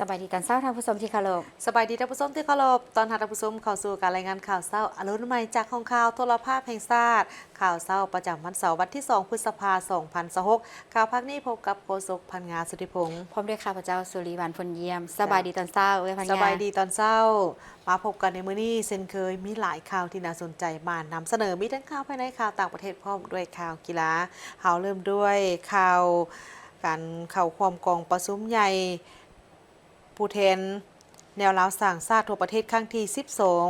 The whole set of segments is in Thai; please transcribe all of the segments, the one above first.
สบายดีตอนเช้าท่านผู้ชมที่เคารพสบายดีท่านผู้ชมที่เคารพตอนท่านผู้ชมเข้าสู่การรายงานข่าวเช้าอรุณใหม่จากของข่าวโทรภาพแห่งชาติข่าวเช้าประจำวันเสาร์วันที่2พฤษภาคม2026ข่าวภาคนี้พบกับโฆษกพันงาสุธิพงศ์พร้อมด้วยข้าพเจ้าสุริวัลย์พลเยี่ยมสบายดีตอนเช้าเอ้ยพันยาสบายดีตอนเช้ามาพบกันในมื้อนี้เช่นเคยมีหลายข่าวที่น่าสนใจมานำเสนอมีทั้งข่าวภายในข่าวต่างประเทศพร้อมด้วยข่าวกีฬาเฮาเริ่มด้วยข่าวการเข้าความกองประชุมใหญ่ผู้แทนแนวลาวสร้างชาติทั่วประเทศครั้งที่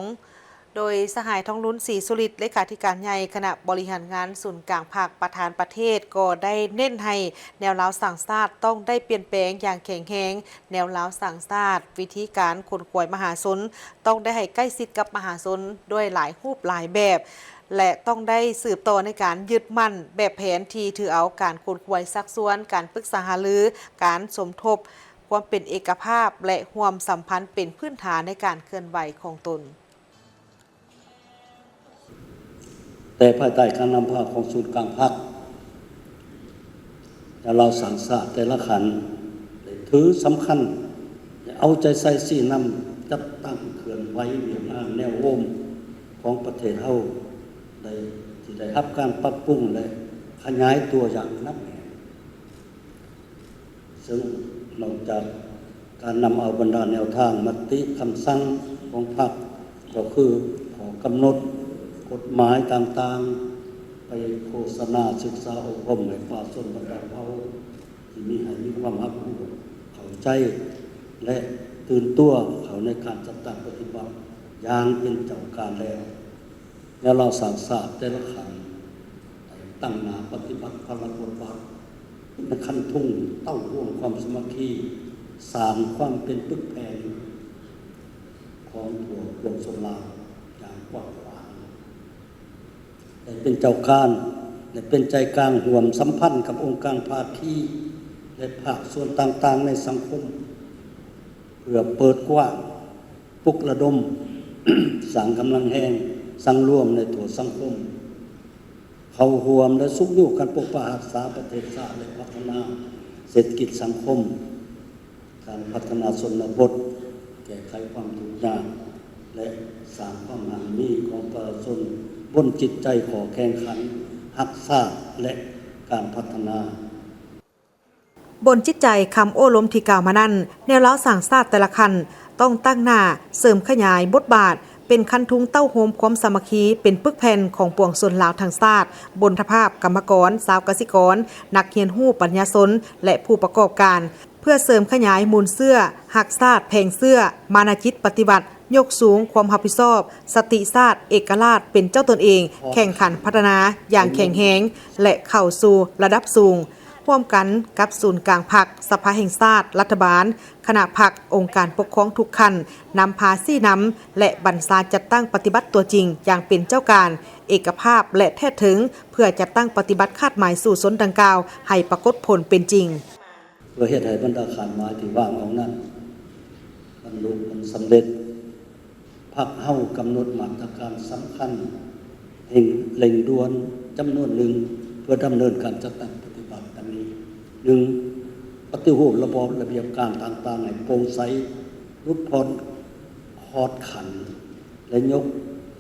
12โดยสหายทองลุ้นศรีสุริตเลขาธิการใหญ่คณะบริหารงานศูนย์กลางภาคประธานประเทศก็ได้เน้นให้แนวลาวสร้างชาติต้องได้เปลี่ยนแปลงอย่างแข็งแรงแนวลาวสร้างชาติวิธีการขนขวายมหาชนต้องได้ให้ใกล้ชิดกับมหาชนด้วยหลายรูปหลายแบบ และต้องได้สืบต่อในการยึดมั่นแบบแผนที่ถือเอาการขนขวายซักซ้วนการปรึกษาหารือการสมทบความเป็นเอกภาพและร่วมสัมพันธ์เป็นพื้นฐานในการเคลื่อนไหวของตนแต่ภายใต้การนำพาของศูนย์กลางพรรคเราสังสะแต่ละขันถือสำคัญเอาใจใส่สี่นำจับตั้งเคลื่อนไหวเวียนหน้าแนวโน้มของประเทศเฮาที่ได้รับการปรับปรุงและขยายตัวอย่างนับแน่ซึ่งนอกจากการนำเอาบรรดาแนวทางมติคำสั่งของพรรคก็คือขอกำหนดกฎหมายต่างๆไปโฆษณาศึกษาอบรมให้ประชาชนบรรดาเฮาที่มีความรับรู้เข้าใจและตื่นตัวเขาในการจัดตั้งปฏิบัติอย่างเป็นเจ้าการแล้วเราสั่งสาบแต่ละขันตั้งหน้าปฏิบัติพระบทบาทในขั้นทุ่งเต้าร่วมความสมัคคีสร้างความเป็นปึกแผ่นของตัวโลกสลาวอย่างกว้างขวางแต่เป็นเจ้าการและเป็นใจกลางห่วมสัมพันธ์กับองค์การภาคีและภาคส่วนต่างๆในสังคมเพื่อเปิดกว้างปลุกระดม สั่งกำลังแห่งสังร่วมในตัวสังคมเขาห่วมและสุขอยู่กันปกป้องรักษาประเทศชาติและพัฒนาเศรษฐกิจสังคมการพัฒนาชนบทแก้ไขความทุกข์ยากและสร้างความมั่นมีของประชาชนบนจิตใจขอแข่งขันรักษาและการพัฒนาบนจิตใจคำโอ้ล้มที่กล่าวมานั้นแนวเล้าสั่งชาติแต่ละคันต้องตั้งหน้าเสริมขยายบทบาทเป็นคันทุงเต้าโฮมความสามัคคีเป็นปึกแผ่นของปวงชนลาวทางชาติบนทภาพกรรมกรสาวกสิกรนักเรียนฮู้ปัญญาชนและผู้ประกอบการเพื่อเสริมขยายมูลเสื้อหักชาติแพงเสื้อมานาจิตปฏิบัติยกสูงความรับผิดชอบสติชาติเอกราชเป็นเจ้าตนเองแข่งขันพัฒนาอย่างแข็งแรงและเข้าสู่ระดับสูงร่วมกันกับศูนย์กลางพรรคสภาแห่งชาติรัฐบาลคณะพรรคองค์การปกครองทุกขั้นนำพาซี่นำและบรรษาจัดตั้งปฏิบัติตัวจริงอย่างเป็นเจ้าการเอกภาพและแท้ถึงเพื่อจัดตั้งปฏิบัติคาดหมายสู่สนดังกล่าวให้ปรากฏผลเป็นจริงเพื่อเหตุให้บรรดาขาดหมายที่ว่างของนั้นบรรลุผลสำเร็จพรรคเฮากำหนดมาตรการสำคัญเร่งด่วนจำนวนหนึ่งเพื่อดำเนินการจัดตั้งปฏิบัติดังนี้1ปฏิรูประบอบระเบียบการต่างๆให้โปร่งใสรุดพ้นคอดขันและยก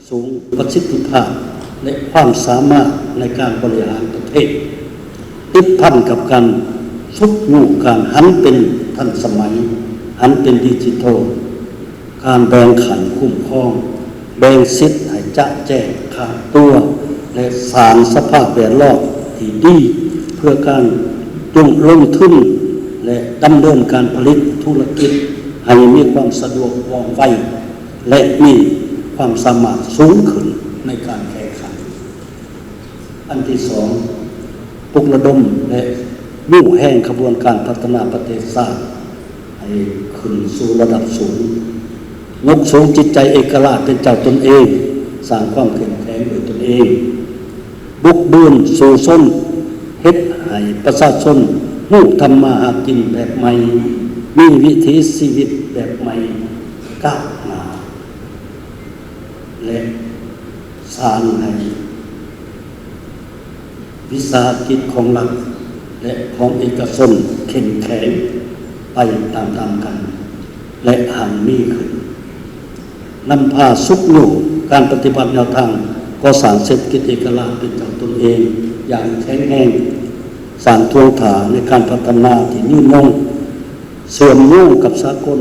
สูงประสิทธิภาพและความสามารถในการบริหารประเทศติดพันกับการสุขอยู่การหันเป็นทันสมัยหันเป็นดิจิทัลการแบ่งขันคุ้มครองแบ่งสิทธิ์ให้จะแจ้งขาดตัวและสร้างสภาพแวดล้อมที่ดีเพื่อการลงทุนและดำเนินการผลิตธุรกิจให้มีความสะดวกว่องไวและมีความสามารถสูงขึ้นในการแข่งขันอันที่สองปลุกระดมและยุ่งแห่งขบวนการพัฒนาประเทศชาติให้ขึ้นสู่ระดับสูงยกสูงจิตใจเอกราชเป็นเจ้าตนเองสร้างความเข้มแข็งโดยตนเองบุกบืนสู่ชนเฮ็ดให้ประชาชนรู้ทำมาหากินแบบใหม่มีวิถีชีวิตแบบใหม่ก้าวหน้าและสร้างให้วิสาหกิจของรัฐและของเอกชนเข้มแข็งไปตามๆกัน และหันมีขึ้นนำพาสุขอยู่การปฏิบัติแนวทางก่อสร้างเศรษฐกิจเอกราชเป็นของตนเองอย่างแข็งแรงสร้างทวงถาในการพัฒนาที่ยืนยงเสื่อมโยงกับสากล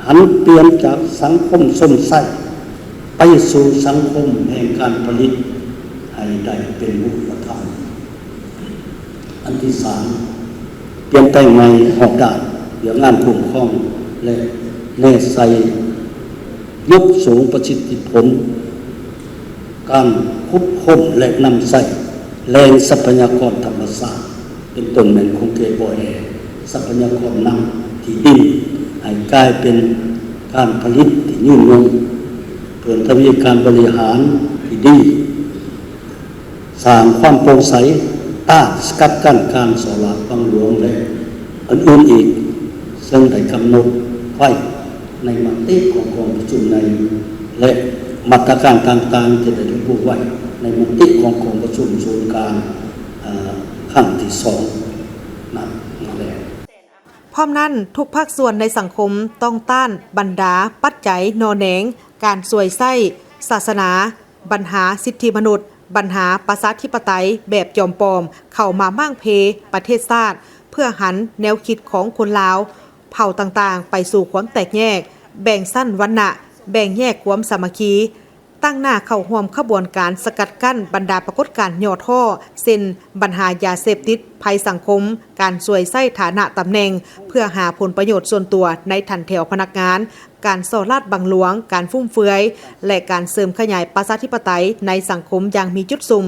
หันเปลี่ยนจากสังคมส้มไส้ไปสู่สังคมแห่งการผลิตให้ได้เป็นรูปธรรมอันที่สามเปลี่ยนแปลงในหอกด่านเรื่องงานคุ้มครองและแน่ใสยกสูงประสิทธิผลการคุบค้นและนำใส่แรงทรัพยากรธรรมชาติเป็นต้นแม่นคงเกบ่อแห่ทรัพยากรน้ำที่ดินให้กลายเป็นการผลิตที่ยืนยงเพื่อทวีการบริหารที่ดีสร้างความโปร่งใสต้านสกัดกั้นการส่อหลากบังหลวงและอื่นๆอีกซึ่งได้กำหนดไว้ในมติของกองประชุมในและมาตรการต่างๆที่ได้ระบุไว้ในมติของกองประชุมศูนย์กลางครั้งที่2นั่นแหละ พร้อมนั้นทุกภาคส่วนในสังคมต้องต้านบรรดาปัจจัยนอแหนงการสวยไส้ศาสนาปัญหาสิทธิมนุษย์ปัญหาประชาธิปไตยแบบจอมปลอมเข้ามามั่งเพประเทศชาติเพื่อหันแนวคิดของคนลาวเผ่าต่างๆไปสู่ความแตกแยกแบ่งสั้นวรรณะแบ่งแยกความสามัคคีตั้งหน้าเข้าร่วมขบวนการสกัดกั้นบรรดาปรากฏการณ์ย่อท่อเส้นปัญหายาเสพติดภัยสังคมการสวยไส้ฐานะตำแหน่งเพื่อหาผลประโยชน์ส่วนตัวในทันแถวพนักงานการส่อลาดบังหลวงการฟุ่มเฟือยและการเสริมขยายประชาธิปไตยในสังคมอย่างมีจุดสุ่ม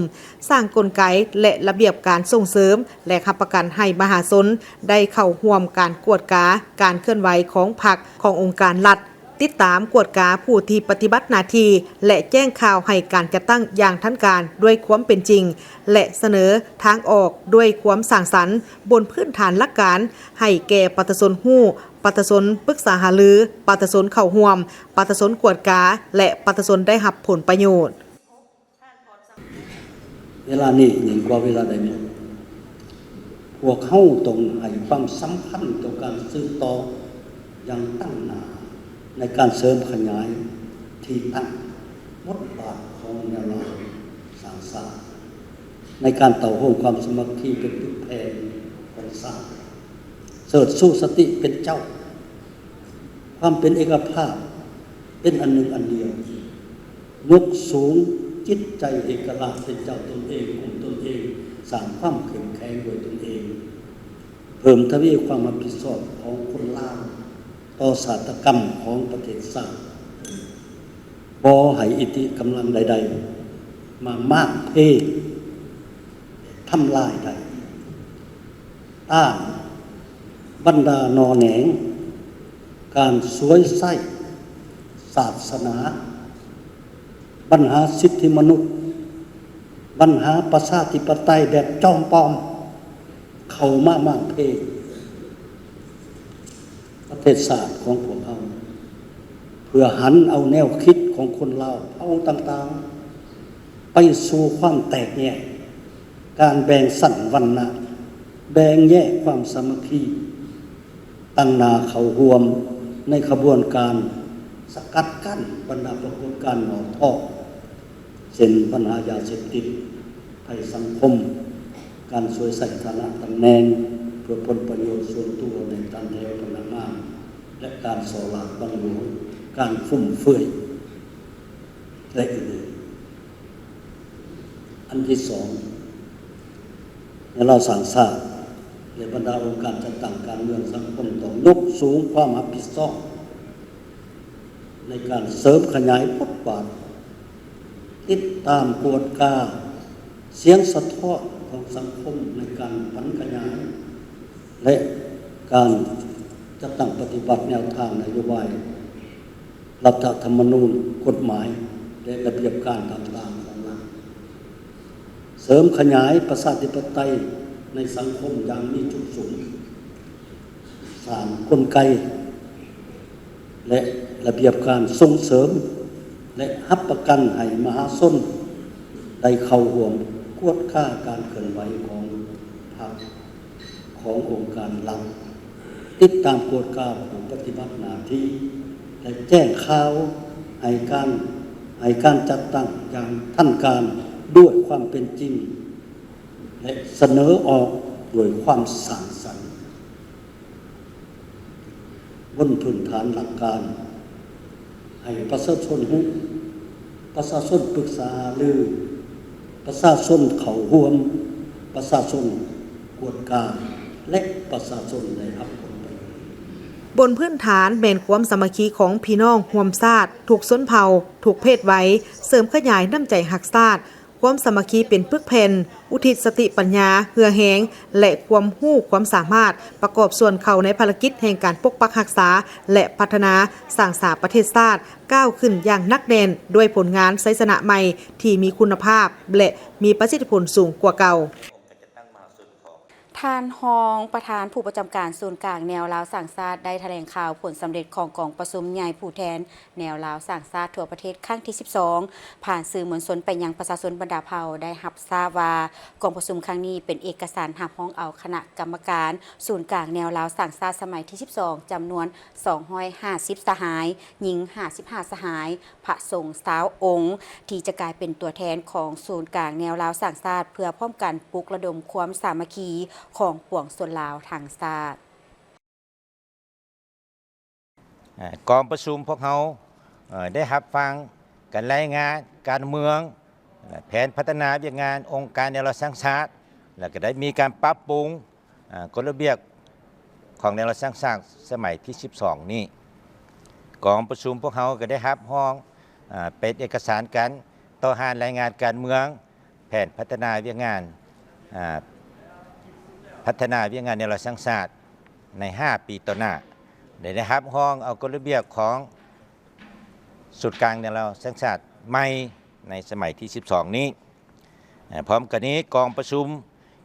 สร้างกลไกและระเบียบการส่งเสริมและค้ำประกันให้มหาชนได้เข้าร่วมการกวดกาการเคลื่อนไหวของพรรคขององค์การรัฐติดตามกวดกาผู้ที่ปฏิบัติหน้าที่และแจ้งข่าวให้การจัดตั้งอย่างทันการด้วยความเป็นจริงและเสนอทางออกด้วยความสร้างสรรค์บนพื้นฐานหลักการให้แก่ประชาชนฮู้ประชาชนปรึกษาหารือประชาชนเข้าร่วมประชาชนกวดกาและประชาชนได้รับผลประโยชน์เวลานี้ยิ่งกว่าเวลาใดหมดพวกเขาต้องให้ความสำคัญต่อการสืบต่ออย่างตั้งหน้าในการเสริมขยายที่ตั้งบทบาทของแนวเราสร้างสรรค์ในการเต่าโฮงความสมัครที่เป็นผู้แทนของสร้างเสริฐสู้สติเป็นเจ้าความเป็นเอกภาพเป็นอันหนึ่งอันเดียวยกสูงจิตใจเอกราชเป็นเจ้าตนเองของตนเองสร้างความเข้มแข็งโดยตนเองเพิ่มทวีความรับผิดชอบของคนลาวต่อศาสตรกรรมของประเทศชาติบ่ให้อิทธิกำลังใดๆมามากเพทำลายใดต้านบรรดานอแหนงการสวยไส้ศาสนาปัญหาสิทธิมนุษย์ปัญหาประชาธิปไตยแบบจอมปลอมเข้ามามากเพประเทศศาสตร์ของพวกเขาเพื่อหันเอาแนวคิดของคนลาวเอาต่างๆไปสู่ความแตกแยกการแบ่งสั้นวรรณะแบ่งแยกความสามัคคีตั้งหน้าเข้าร่วมในขบวนการสกัดกั้นบรรดาปรากฏการณ์หนอท่อเช่นปัญหายาเสพติดภัยสังคมการสวยใส่ฐานะตำแหน่งเพื่อผลประโยชน์ส่วนตัวในการแถวพนักงานและการส่อหลากบังหลวงการฟุ่มเฟือยและอื่นๆอันที่สองเราสั่งสร้างในบรรดาองค์การจัดตั้งการเมืองสังคมต้องยกสูงความรับผิดชอบในการเสริมขยายบทบาทติดตามกวดกาเสียงสะท้อนของสังคมในการผันขยายและการจัดตั้งปฏิบัติแนวทางนโยบายรัฐธรรมนูญกฎหมายและระเบียบการต่างๆของรัฐเสริมขยายประชาธิปไตยในสังคมอย่างมีจุดสูงสร้างกลไกและระเบียบการส่งเสริมและรับประกันให้มหาชนได้เข้าร่วมกวดก้าการเคลื่อนไหวของพรรคขององค์การรัฐ ติดตามกฎกาวของปฏิบัติหน้าที่และแจ้งข่าวให้การจัดตั้งอย่างทันการด้วยความเป็นจริงและเสนอออกด้วยความสร้างสรรค์บนพื้นฐานหลักการให้ประชาชนรู้ประชาชนปรึกษาหารือประชาชนเข้าร่วมประชาชนกวดกาและประชาชนได้รับผลประโยชน์บนพื้นฐานแม่นความสามัคคีของพี่น้องร่วมชาติถูกชนเผ่าถูกเพศไว้เสริมขยายน้ำใจหักชาติความสามัคคีเป็นปึกแผ่นอุทิศสติปัญญาเหือแหงและความรู้ความสามารถประกอบส่วนเข้าในภารกิจแห่งการปกปักรักษาและพัฒนาสร้างสรรค์ประเทศชาติก้าวขึ้นอย่างนักแน่นด้วยผลงานไซสนะใหม่ที่มีคุณภาพและมีประสิทธิผลสูงกว่าเก่าท่านรองประธานผู้ประจำการศูนย์กลางแนวลาวสร้างชาติได้แถลงข่าวผลสำเร็จของกองประชุมใหญ่ผู้แทนแนวลาวสร้างชาติทั่วประเทศครั้งที่ 12 ผ่านสื่อมวลชนไปยังประชาชนบรรดาเผ่าได้รับทราบว่ากองประชุมครั้งนี้เป็นเอกสารรับรองเอาคณะกรรมการศูนย์กลางแนวลาวสร้างชาติสมัยที่ 12 จำนวน 250 สหายหญิง 55 สหายพระสงฆ์20 องค์ที่จะกลายเป็นตัวแทนของศูนย์กลางแนวลาวสร้างชาติเพื่อพร้อมกันปลุกระดมความสามัคคีของปวงส่วนลาวทางชาติกองประชุมพวกเขาได้รับฟังการรายงานการเมืองแผนพัฒนาวิทยางานองค์การแนวรบสร้างชาติแล้วก็ได้มีการปรับปรุงกฎระเบียบของแนวรบสร้างชาติสมัยที่ 12 นี้กองประชุมพวกเขาก็ได้รับห้องเป็นเอกสารกันต่อหารรายงานการเมืองแผนพัฒนาวิทยางานแนวรบสร้างชาติใน 5 ปีต่อหน้าได้รับห้องเอากฎระเบียบของศูนย์กลางแนวรบสร้างชาติใหม่ในสมัยที่ 12 นี้พร้อมกันนี้กองประชุม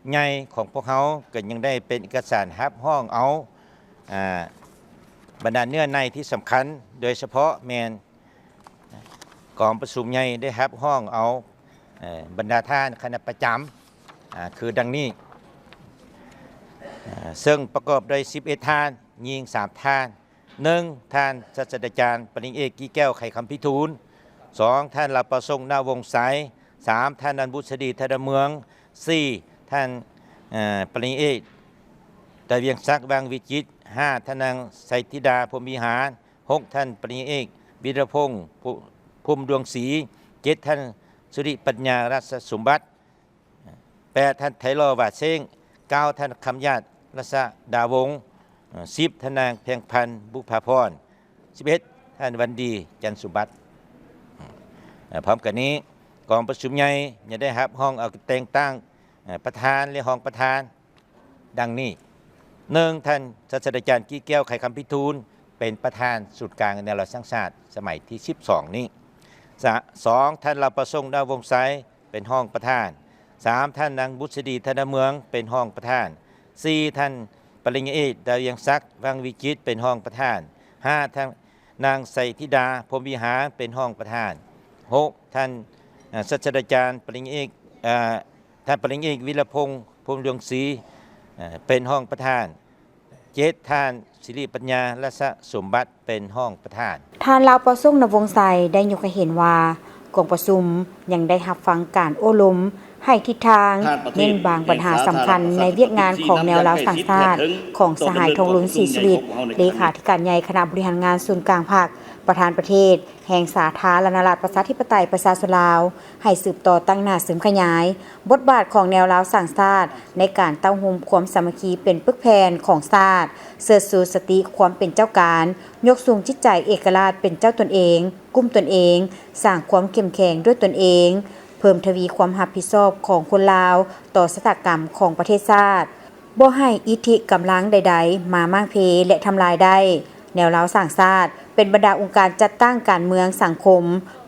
ใหญ่ของพวกเขาก็ยังได้เป็นเอกสารรับห้องเอาบรรดาเนื้อในที่สำคัญโดยเฉพาะแมนกองประชุมใหญ่ได้รับห้องเอาบรรดาท่านคณะประจำคือดังนี้ซึ่งประกอบโดย11ท่านหญิง3ท่าน1ท่านศาสตราจารย์ปริญญาเอกกี้แก้วไข่คำพิทูล2ท่านลาประสงค์นาวงศ์สาย3ท่านนันบุษดีธนเมือง4ท่านปริญญาเอกดาเวียงศักดิ์วังวิจิตร5ท่านนางไสธิดาพรหมวิหาร6ท่านปริญญาเอกวีรพงศ์ภูมิดวงศรี7ท่านสุริปัญญารัศสมบัติ8ท่านไทยรอวาดเซ้ง9ท่านคำญาติรัศดาวงศ์10ท่านนางเพียงพันธ์บุภาพร11ท่านวันดีจันทร์สุบัติพร้อมกันนี้กองประชุมใหญ่จะได้รับห้องเอาแต่งตั้งประธานและห้องประธานดังนี้1ท่านศาสตราจารย์กี้แก้วไข่คำพิทูลเป็นประธานศูนย์กลางแนวรบสร้างชาติสมัยที่ 12 นี้2ท่านลาประสงค์ดาววงศ์ไซเป็นห้องประธาน3ท่านนางบุษดีธนเมืองเป็นห้องประธาน4ท่านปริญญาเอกดาวเวียงศักดิ์วังวิจิตรเป็นห้องประธาน5ท่านนางไสธิดาพรหมวิหารเป็นห้องประธาน6ท่านศาสตราจารย์ปริญญาเอกท่านปริญญาเอกวิรพงศ์ภูมิดวงศรีเป็นห้องประธาน7ท่านสิริปัญญารัศสมบัติเป็นห้องประธานท่านลาวประสงค์นวงศ์ไซได้ยกให้เห็นว่ากองประชุมยังได้รับฟังการโอ้ลมให้ทิศทางเน้นบางปัญหาสำคัญในเวียกงานของแนวลาวสร้างชาติของสหายทองลุ้นศรีสุริตเลขาธิการใหญ่คณะบริหารงานศูนย์กลางภาคประธานประเทศแห่งสาธารณรัฐประชาธิปไตยประชาชนลาวให้สืบต่อตั้งหน้าเสริมขยายบทบาทของแนวลาวสร้างชาติในการตั้งหุมความสามัคคีเป็นปึกแผ่นของชาติเสริฐสูสติความเป็นเจ้าการยกสูงจิตใจเอกราชเป็นเจ้าตนเองกุ้มตนเองสร้างความเข้มแข็งด้วยตนเองเพิ่มทวีความรับผิดชอบของคนลาวต่อชะตากรรมของประเทศชาติบ่ให้อิทธิกำลังใดๆมามากเพและทำลายได้แนวลาวสร้างชาติเป็นบรรดาองค์การจัดตั้งการเมืองสังคม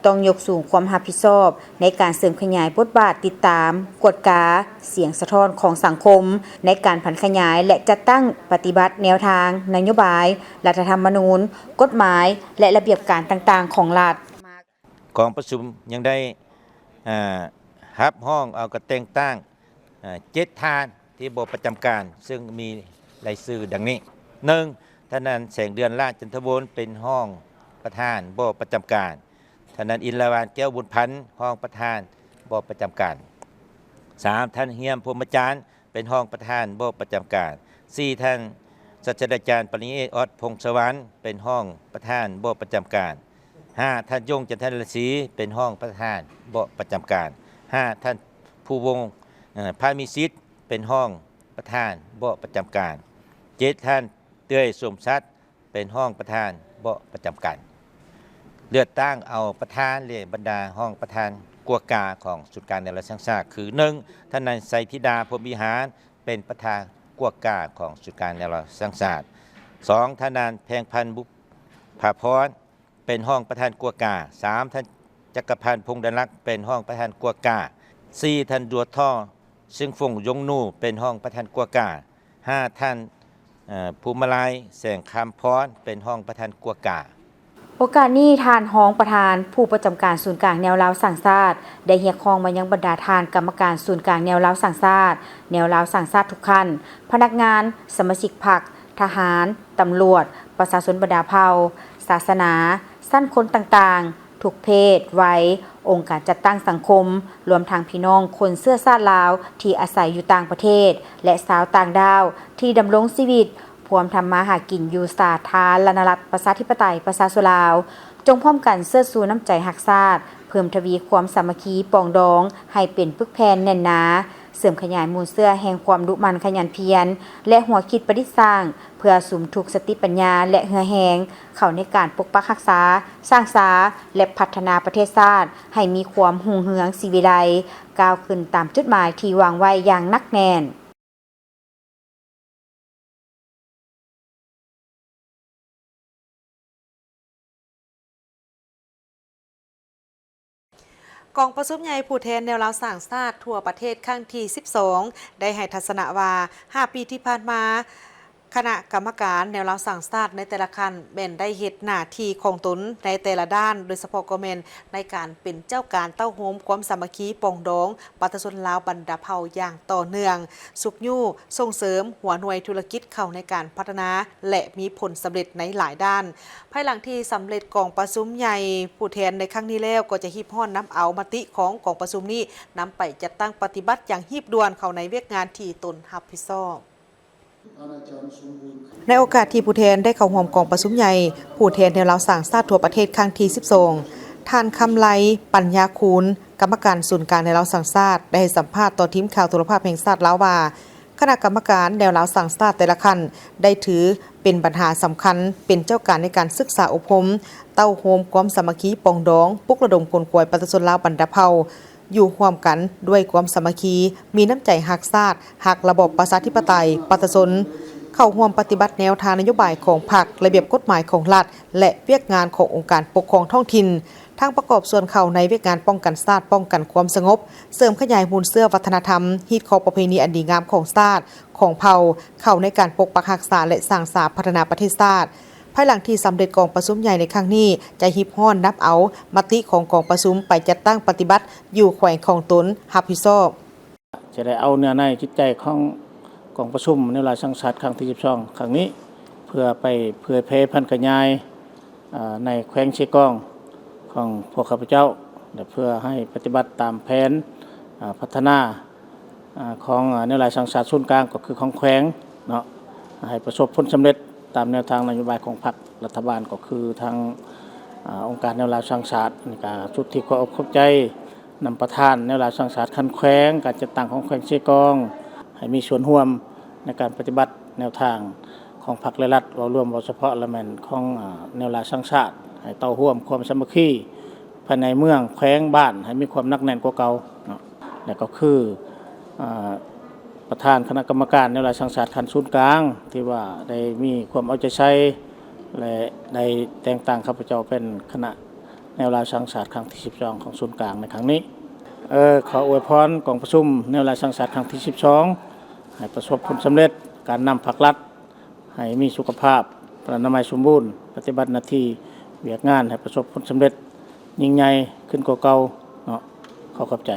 ต้องยกสูงความรับผิดชอบในการเสริมขยายบทบาทติดตามกฎกาเสียงสะท้อนของสังคมในการผันขยายและจัดตั้งปฏิบัติแนวทางนโยบายรัฐธรรมนูญกฎหมายและระเบียบการต่างๆของรัฐกองประชุมยังได้รับห้องเอากระแต่งตั้ง7ท่านที่บประจำการซึ่งมีรายชื่อดังนี้ 1. ท่านนั้นแสงเดือนราชจันทวรเป็นห้องประธานบ่ประจำการท่านนั้นอินลาวานแก้วบุญพันธ์ห้องประธานบ่ประจำการ 3. ท่านเฮียมพรหมจารย์เป็นห้องประธานบ่ประจำการ 4. ท่านศาสตราจารย์ปริญญาออดพงศวรรค์เป็นห้องประธานบ่ประจำการ 5. ท่านยงจันทรศรีเป็นห้องประธานบ่ประจำการ 5. ท่านผู้วงศ์พามิสิทธิ์เป็นห้องประธานบ่ประจำการ 7. ท่านเตื้อยสมศักดิ์เป็นห้องประธานบ่ประจำการเลือกตั้งเอาประธานเรียกบรรดาห้องประธานกัวกาของสุดการในรัฐสังสาคือ 1. ท่านนายไสธิดาพรหมวิหารเป็นประธานกัวกาของสุดการในรัฐสังสา 2. ท่านนายแพงพันธ์บุภาพรเป็นห้องประธานกัวกา 3. ท่านจักรพันธ์พงษ์ดลักษ์เป็นห้องประธานกัวกา 4. ท่านดัวท่อซึ่งฟงยงนูเป็นห้องประธานกัวกา 5. ท่านภูมิลัยแสงคำพรเป็นห้องประธานกัวกาโอกาสนี้ทานห้องประธานผู้ประจำการศูนย์กลางแนวลาวสังชาติได้เรียกร้องมายังบรรดาทานกรรมการศูนย์กลางแนวลาวสังชาติแนวลาวสังชาติทุกขั้นพนักงานสมาชิกพรรคทหารตำรวจประชาชนบรรดาเผ่าศาสนาสั้นคนต่างๆทุกเพศวัยองค์การจัดตั้งสังคมรวมทางพี่น้องคนเสื้อชาติลาวที่อาศัยอยู่ต่างประเทศและชาวต่างดาวที่ดำรงชีวิตพวมทำมาหากินอยู่สาธารณรัฐประชาธิปไตยประชาชนลาวจงพร้อมกันเสื้อสู้น้ำใจหักชาติเพิ่มทวีความสามัคคีปองดองให้เป็นปึกแผ่นแน่นหนาเสริมขยายมูลเสื้อแห่งความดุมันขยันเพียรและหัวคิดประดิษฐ์สร้างเพื่อสุมทุกสติปัญญาและเหือแหงเข้าในการปกปักรักษาสร้างสาและพัฒนาประเทศชาติให้มีความรุ่งเรืองสิวิไลก้าวขึ้นตามจุดหมายที่วางไว้อย่างนักแน่นกองประชุมใหญ่ผู้แทนแนวลาวสร้างชาติทั่วประเทศครั้งที่ 12 ได้ให้ทัศนะว่า 5 ปีที่ผ่านมาคณะกรรมการแนวลาวสร้างชาติในแต่ละขั้นแม่นได้เฮ็ดหน้าที่ของตนในแต่ละด้านโดยเฉพาะก็แม่นในการเป็นเจ้าการเต้าโฮมความสามัคคีปองดองประชาชนลาวบรรดาเผ่าอย่างต่อเนื่องสุขยู่ส่งเสริมหัวหน่วยธุรกิจเข้าในการพัฒนาและมีผลสำเร็จในหลายด้านภายหลังที่สำเร็จกองประชุมใหญ่ผู้แทนในครั้งนี้แล้วก็จะฮีบฮ้อนนำเอามติของกองประชุมนี้นำไปจัดตั้งปฏิบัติอย่างฮีบด่วนเข้าในเวียกงานที่ตนรับผิดชอบในโอกาสที่ผู้แทนได้เข้าร่วมกองประชุมใหญ่ผู้แทนแนวลาวสร้างชาติทั่วประเทศครั้งที่ 12 ท่านคำไลปัญญาคูณกรรมการศูนย์กลางแนวลาวสร้างชาติได้ให้สัมภาษณ์ต่อทีมข่าวโทรภาพแห่งชาติลาวว่าคณะกรรมการแนวลาวสร้างชาติแต่ละขั้นได้ถือเป็นปัญหาสำคัญเป็นเจ้าการในการศึกษาอบรมเต้าโฮมความสามัคคีปองดองปลุกระดมคนกวยประชาชนลาวบรรดาเผ่าอยู่ร่วมกันด้วยความสามัคคีมีน้ำใจหักชาติหักระบบประชาธิปไตยประชาชนเข้าร่วมปฏิบัติแนวทางนโยบายของพรรคระเบียบกฎหมายของรัฐและเวียกงานขององค์การปกครองท้องถิ่นทั้งประกอบส่วนเข้าในเวียกงานป้องกันชาติป้องกันความสงบเสริมขยายมูลเสื้อวัฒนธรรมฮีตของประเพณีอันดีงามของชาติของเผ่าเข้าในการปกปักรักษาและสร้างสรรค์พัฒนาประเทศชาติภายหลังที่สำเร็จกองประชุมใหญ่ในครั้งนี้จะฮิบฮ้อนนับเอามติของกองประชุมไปจัดตั้งปฏิบัติอยู่แขวงของตนรับผิดชอบจะได้เอาเนื้อในจิตใจของกองประชุมในเวลาสังสรรค์ครั้งที่ 12 ครั้งนี้เพื่อไปเผยแพร่พันธุ์ขยายในแขวงเชกองของพวกข้าพเจ้าและเพื่อให้ปฏิบัติตามแผนพัฒนาของในเวลาสังสรรค์ศูนย์กลางก็คือของแขวงเนาะให้ประสบผลสำเร็จตามแนวทางนโยบายของพรรครัฐบาลก็คือทางองค์การแนวราสังสรรค์ในการชุดที่ขออบขอบใจนำประธานแนวราสังสรรค์คันแขวงการจัดตั้งของแขวงเชกองให้มีส่วนร่วมในการปฏิบัติแนวทางของพรรคและรัฐเราร่วมเฉพาะละแมนของแนวราสังสรรค์ให้เต้าร่วมความสามัคคีภายในเมืองแขวงบ้านให้มีความนักแน่นกว่าเก่าและก็คือประธานคณะกรรมการแนวราสังสรรค์ขั้นศูนย์กลางที่ว่าได้มีความเอาใจใส่และได้แต่งตั้งข้าพเจ้าเป็นคณะแนวราสังสรรค์ครั้งที่ 12 ของศูนย์กลางในครั้งนี้ขออวยพรกองประชุมแนวราสังสรรค์ครั้งที่ 12ให้ประสบผลสำเร็จการนำพรรครัฐให้มีสุขภาพอนามัยสมบูรณ์ปฏิบัติหน้าที่เวียกงานให้ประสบผลสำเร็จยิ่งใหญ่ขึ้นกว่าเก่าเนาะขอขอบใจ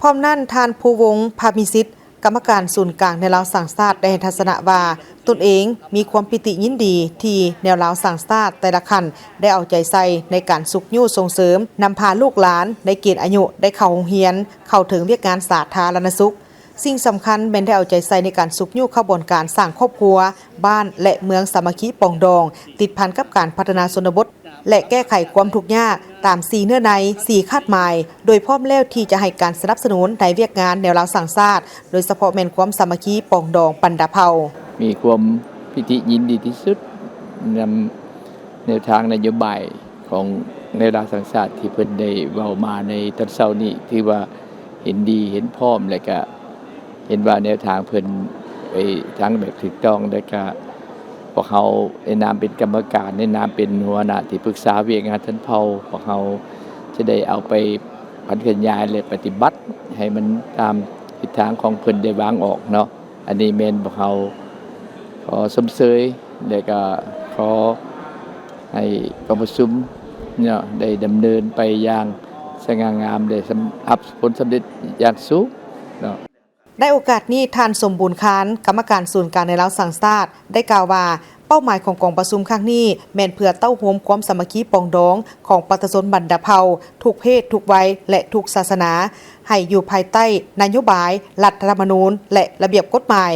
พร้อมนั่นทานภูวงศ์พามิสิทธิ์ กรรมการศูนย์กลางแนวลาวสร้างชาติได้ให้ทัศนะว่าตนเองมีความปิติยินดีที่แนวลาวสร้างชาติแต่ละขั้นได้เอาใจใส่ในการสุขยู่ส่งเสริมนำพาลูกหลานในเกณฑ์อายุได้เข้าโรงเรียนเข้าถึงเวียกงานสาธารณสุขสิ่งสำคัญเป็นได้เอาใจใส่ในการสุขยู่ขบวนการสร้างครอบครัวบ้านและเมืองสามัคคีปองดองติดพันกับการพัฒนาชนบทและแก้ไขความทุกข์ยากตาม4เนื้อใน4คาดหมายโดยพร้อมแล้วที่จะให้การสนับสนุนในเวียกงานแนวลาวสร้างชาติโดยเฉพาะแม่นความสามัคคีปองดองปันดาเผามีความพิธียินดีที่สุดนำแนวทางนโยบายของแนวลาวสร้างชาติที่เพิ่นได้เว้ามาในตอนเช้านี้ที่ว่าเห็นดีเห็นพร้อมและก็เห็นว่าแนวทางเพิ่นไปทางแบบถูกต้องและก็พวกเขาในนามเป็นกรรมการในนามเป็นหัวหน้าที่ปรึกษาเวียกงานท่านเผาพวกเขาจะได้เอาไปพัฒนาและปฏิบัติให้มันตามทิศทางของเพิ่นได้วางออกเนาะอันนี้แม่นพวกเขาขอสมเสยและก็ขอให้กองประชุมเนี่ยได้ดำเนินไปอย่างสง่างามได้รับผลสำเร็จอย่างสูงเนาะได้โอกาสนี้ท่านสมบูรณ์คานกรรมการศูนย์กลางในลาวสร้างชาติได้กล่าวว่าเป้าหมายของกองประชุมครั้งนี้แม่นเพื่อเต้าโฮมความสามัคคีปองดองของประชาชนบรรดาเผ่าทุกเพศทุกวัยและทุกศาสนาให้อยู่ภายใต้นโยบายรัฐธรรมนูญและระเบียบกฎหมาย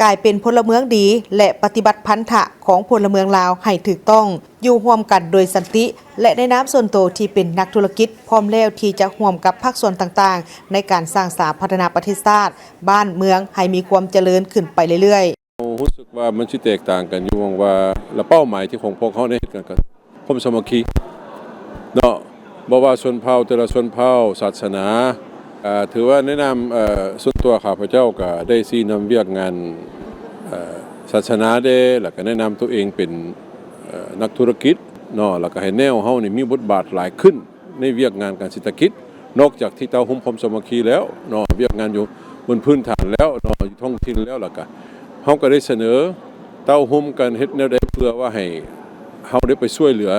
กลายเป็นพลเมืองดีและปฏิบัติพันธะของพลเมืองลาวให้ถูกต้องอยู่ร่วมกันโดยสันติและในนามส่วนตัวที่เป็นนักธุรกิจพร้อมแล้วที่จะร่วมกับภาคส่วนต่างๆในการสร้างสรรค์พัฒนาประเทศชาติบ้านเมืองให้มีความเจริญขึ้นไปเรื่อยๆรู้สึกว่ามันสิแตกต่างกันอยู่ว่าและเป้าหมายที่ของพวกเขาได้เฮ็ดกันก็ความสามัคคีเนาะบ่ว่าชนเผ่าแต่ละชนเผ่าศาสนาถือว่าแนะนำส่วนตัวข้าพเจ้าก็ได้ซีนำเวียกงานศาสนาเด้แล้วก็แนะนำตัวเองเป็นนักธุรกิจเนาะแล้วก็ให้แนวเฮานี่มีบทบาทหลายขึ้นในเวียกงานการเศรษฐกิจนอกจากที่เต้าหุ้มความสามัคคีแล้วเนาะเวียกงานอยู่บนพื้นฐานแล้วเนาะอยู่ท้องถิ่นแล้วก็เฮาก็ได้เสนอเต้าหุ้มกันเฮ็ดแนวใดเพื่อว่าให้เฮาได้ไปช่วยเหลือ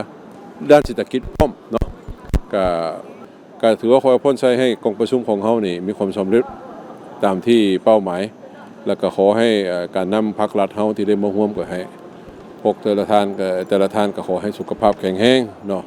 ด้านเศรษฐกิจพร้อมเนาะก็ถือว่าขอพ้นใจให้กองประชุมของเฮานี่มีความสำเร็จตามที่เป้าหมายแล้วก็ขอให้การนำพรรครัฐเฮาที่ได้มาร่วมก็ให้พวกแต่ละท่านก็ขอให้สุขภาพแข็งแรงเนาะ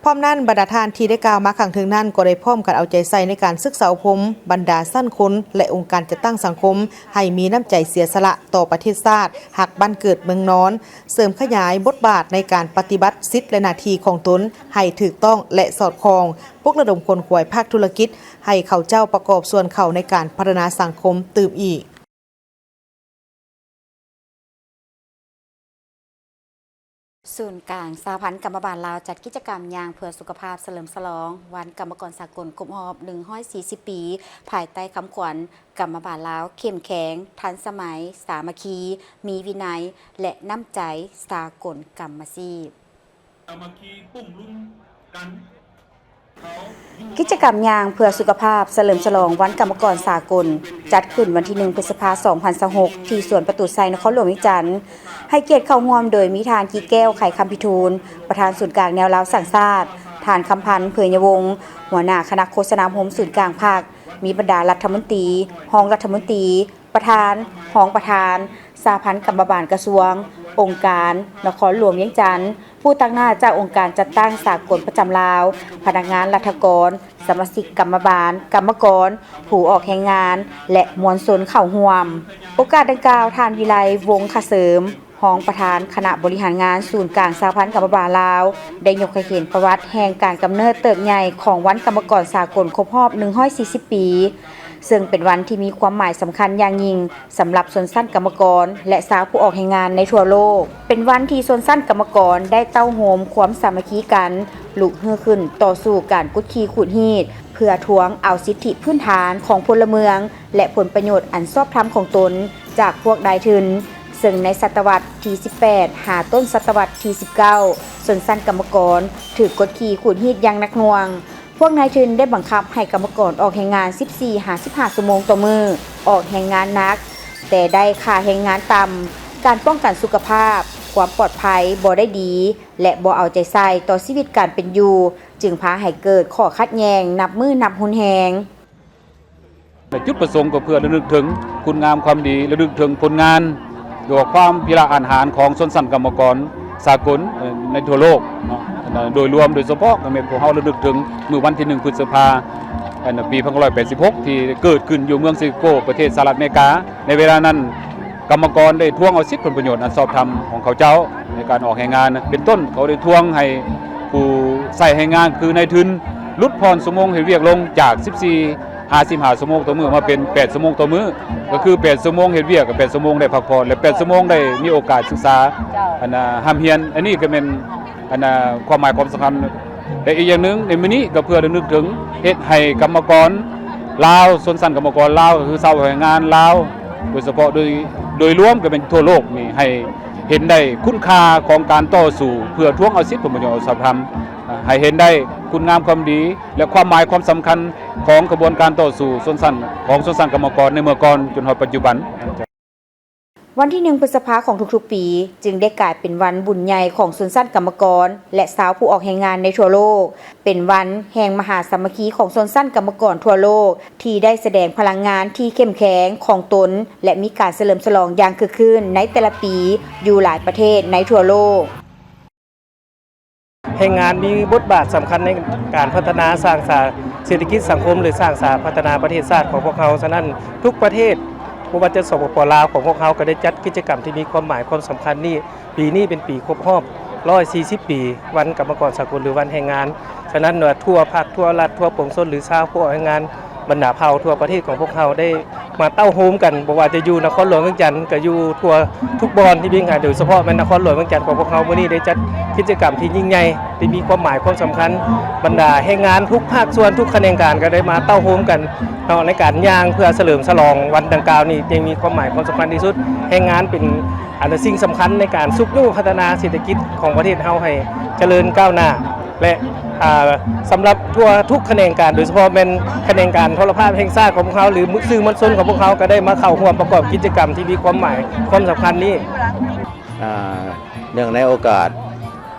พร้อมนั้นบรรดาท่านที่ได้กล่าวมาข้างถึงนั้นก็ได้พร้อมกันเอาใจใส่ในการศึกษาอบรมบรรดาสั้นคนและองค์การจัดตั้งสังคมให้มีน้ำใจเสียสละต่อประเทศชาติหักบ้านเกิดเมืองนอนเสริมขยายบทบาทในการปฏิบัติสิทธิและหน้าที่ของตนให้ถูกต้องและสอดคล้องปลุกระดมคนขวายภาคธุรกิจให้เขาเจ้าประกอบส่วนเขาในการพัฒนาสังคมตื่มอีกศูนย์กลางสหพันธ์กรรมบาลลาวจัดกิจกรรมยางเพื่อสุขภาพเฉลิมฉลองวันกรรมกรสากลครบรอบ140 ปีภายใต้คำขวัญกรรมบาลลาวเข้มแข็งทันสมัยสามัคคีมีวินัยและน้ำใจสากลกรรมอาชีพสามัคคีปุ่มลุ่มกันกิจกรรมยางเพื่อสุขภาพเฉลิมฉลองวันกรรมกรสากลจัดขึ้นวันที่1 พฤษภาคม 2026ที่สวนประตูไซนครหลวงวิจันทร์ให้เกียรติเข้าร่วมโดยมีทานกีแก้วไข่คำพิทูลประธานศูนย์กลางแนวลาวสร้างชาติทานคำพันธ์เผยยวงศ์หัวหน้าคณะโฆษณาโฮมศูนย์กลางภาคมีบรรดารัฐมนตรีรองรัฐมนตรีประธานรองประธานสหพันธ์กรรมบาลกระทรวงองค์การนครหลวงเวียงจันทร์ผู้ตั้งหน้าเจ้าองค์การจัดตั้งสากลประจำลาวพนักงานรัฐกรสมาชิกกรรมบาลกรรมกรผู้ออกแห่งงานและมวลชนเข้าร่วมโอกาสดังกล่าวท่านวิไลวงศ์คเสริมรองประธานคณะบริหารงานศูนย์กลางสหพันธ์กรรมบาลลาวได้ยกให้เห็นประวัติแห่งการกำเนิดเติบใหญ่ของวันกรรมกรสากลครบรอบ140 ปีซึ่งเป็นวันที่มีความหมายสำคัญอย่างยิ่งสำหรับชนชั้นกรรมกรและสาวผู้ออกแห่งงานในทั่วโลกเป็นวันที่ชนชั้นกรรมกรได้เต้าโฮมความสามัคคีกันลุกฮือขึ้นต่อสู้การกุดขี่ขูดหีดเพื่อทวงเอาสิทธิพื้นฐานของพลเมืองและผลประโยชน์อันชอบธรรมของตนจากพวกนายทุนซึ่งในศตวรรษที่ 18 หาต้นศตวรรษที่ 19 ชนชั้นกรรมกรถือกดขี่ขูดหีดอย่างหนักหน่วงพวกนายทุนได้บังคับให้กรรมกรออกแรงงาน 14-15 ชั่วโมงต่อมื้อออกแรงงานหนักแต่ได้ค่าแรงงานต่ำการป้องกันสุขภาพความปลอดภัยบ่ได้ดีและบ่เอาใจใส่ต่อชีวิตการเป็นอยู่จึงพาให้เกิดข้อขัดแย้งนับมือนับหุนแหง จุดประสงค์ก็เพื่อระลึกถึงคุณงามความดีระลึกถึงผลงานโดยความพิรอาหารของชนชั้นกรรมกรสากลในทั่วโลกเนาะโดยรวมโดยเฉพาะก็แม่นพวกเฮาระลึกถึงเมื่อวันที่1 พฤษภาคมปี1986ที่เกิดขึ้นอยู่เมืองซิโกประเทศสหรัฐอเมริกาในเวลานั้นกรรมกรได้ทวงเอาสิทธิผลประโยชน์อันชอบธรรมของเขาเจ้าในการออกแรงงานเป็นต้นเขาได้ทวงให้ผู้ใส่แรงงานคือนายทุนลดผ่อนชั่วโมงให้เวียกลงจาก55ชั่วโมงต่อมื้อมาเป็น8ชั่วโมงต่อมื้อก็คือ8ชั่วโมงเฮ็ดเวียกกับ8ชั่วโมงได้พักผ่อนและ8ชั่วโมงได้มีโอกาสศึกษาห้ามเรียนอันนี้ก็เป็นความหมายความสำคัญและอีกอย่างหนึ่งในมื้อนี้ก็เพื่อระลึกถึงเฮ็ดให้กรรมกรลาวชนชั้นกรรมกรลาวก็คือชาวแรงงานลาวโดยเฉพาะโดยรวมก็เป็นทั่วโลกนี่ให้เห็นได้คุณค่าของการต่อสู้เพื่อทวงเอาสิทธิผลประโยชน์ชอบธรรมให้เห็นได้คุณงามความดีและความหมายความสำคัญของกระบวนการต่อสู้ชนชั้นของชนชั้นกรรมกรในเมื่อก่อนจนถึงปัจจุบันวันที่1 พฤษภาคมของทุกๆปีจึงได้กลายเป็นวันบุญใหญ่ของชนชั้นกรรมกรและสาวผู้ออกแรงงานในทั่วโลกเป็นวันแห่งมหาสามัคคีของชนชั้นกรรมกรทั่วโลกที่ได้แสดงพลังงานที่เข้มแข็งของตนและมีการเฉลิมฉลองอย่างคึกคืนในแต่ละปีอยู่หลายประเทศในทั่วโลกแรงงานมีบทบาทสำคัญในการพัฒนาสร้างเศรษฐกิจสังคมหรือสร้างพัฒนาประเทศชาติของพวกเขาฉะนั้นทุกประเทศไม่ว่าจะสปป.ลาวของพวกเขาก็ได้จัดกิจกรรมที่มีความหมายความสำคัญนี่ปีนี้เป็นปีครบรอบ140 ปีวันกรรมกรสากลหรือวันแรงงานฉะนั้นทั่วภาคทั่วรัฐทั่วปวงชนหรือชาวผู้ออกแรงงานบรรดาเผ่าทั่วประเทศของพวกเขาได้มาเต้าโฮมกันบ่ว่าจะอยู่นครหลวงเวียงจันทร์ก็อยู่ทั่วทุกบอนที่มีงานโดยเฉพาะแม่นนครหลวงเวียงจันทร์ของพวกเขามื้อนี้ได้จัดกิจกรรมที่ยิ่งใหญ่ที่มีความหมายความสำคัญบรรดาแรงงานทุกภาคส่วนทุกแขนงการก็ได้มาเต้าโฮมกันในการย่างเพื่อเฉลิมฉลองวันดังกล่าวนี้ยังมีความหมายความสำคัญที่สุดแรงงานเป็นสิ่งสำคัญในการซุกยู่พัฒนาเศรษฐกิจของประเทศเฮาให้เจริญก้าวหน้าและสำหรับทั่วทุกแขนงการโดยเฉพาะเป็นแขนงการโทรภาพแห่งชาติของพวกเขาหรือสื่อมวลชนของพวกเขาก็ได้มาเข้าร่วมประกอบกิจกรรมที่มีความหมายความสำคัญนี้เนื่องในโอกาส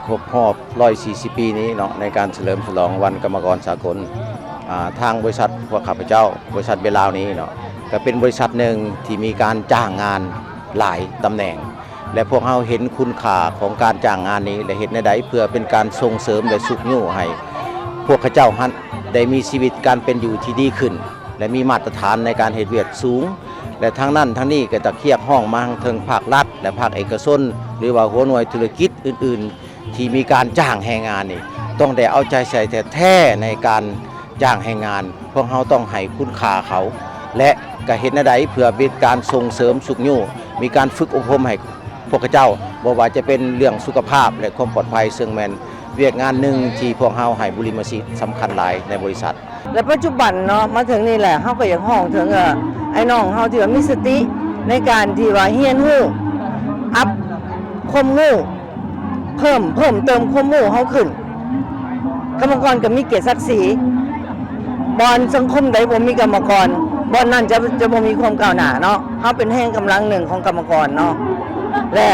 ครบรอบ140 ปีนี้เนาะในการเฉลิมฉลองวันกรรมกรสากลทางบริษัทพวกข้าพเจ้าบริษัทเบลาวนี้เนาะก็เป็นบริษัทหนึ่งที่มีการจ้างงานหลายตำแหน่งและพวกเราเห็นคุณค่าของการจ้างงานนี้และเห็นในใดเพื่อเป็นการส่งเสริมและสุขยู่ให้พวกข้าเจ้าฮั่นได้มีชีวิตการเป็นอยู่ที่ดีขึ้นและมีมาตรฐานในการเฮ็ดเวียกสูงและทั้งนั้นทั้งนี้ก็จะเคียบห้องมาทั้งภาครัฐและภาคเอกชนหรือว่าหัวหน่วยธุรกิจอื่นๆที่มีการจ้างแรงงานนี่ต้องได้เอาใจใส่แท้ๆในการจ้างแรงงานพวกเราต้องให้คุณค่าเขาและก็เห็นในใดเพื่อเป็นการส่งเสริมสุขยู่มีการฝึกอบรมให้พวกเจ้าบ่ว่าจะเป็นเรื่องสุขภาพและความปลอดภัยซึ่งแม่นเวียกงานหนึ่งที่พวกเฮาให้บุริมสิทธิ์สำคัญหลายในบริษัทและปัจจุบันเนาะมาถึงนี่แหละเฮาก็อยากห้องถึงไอ้น้องเฮาที่ว่ามีสติในการที่ว่าเฮียนฮู้อัพความรู้เพิ่มเติมความรู้เฮาขึ้นกรรมกรก็มีเกียรติศักดิ์ศรีบอนสังคมใดบ่มีกรรมกรบอนนั้นจะบ่มีความก้าวหน้าเนาะเฮาเป็นแห่งกำลังหนึ่งของกรรมกรเนาะและ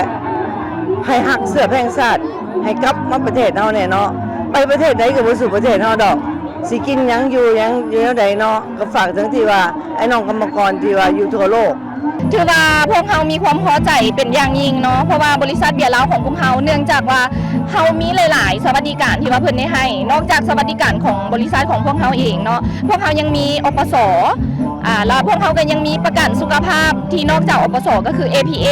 ให้ฮักเสื้อแพงชาติให้กลับมาประเทศเฮาเนี่ยเนาะไปประเทศใดก็บ่สู่ประเทศเฮาดอกสิกินหยังอยู่ใดเนาะก็ฝากถึงที่ว่าไอ้น้องกรรมกรที่ว่าอยู่ทั่วโลกถือว่าพวกเขามีความพอใจเป็นอย่างยิ่งเนาะเพราะว่าบริษัทเบียร์ลาวของพวกเขาเนื่องจากว่าเขามีหลายๆสวัสดิการที่ว่าเพิ่นได้ให้นอกจากสวัสดิการของบริษัทของพวกเขาเองเนาะพวกเขายังมีอปส.แล้วพวกเขาก็ยังมีประกันสุขภาพที่นอกจากอปส.ก็คือ APA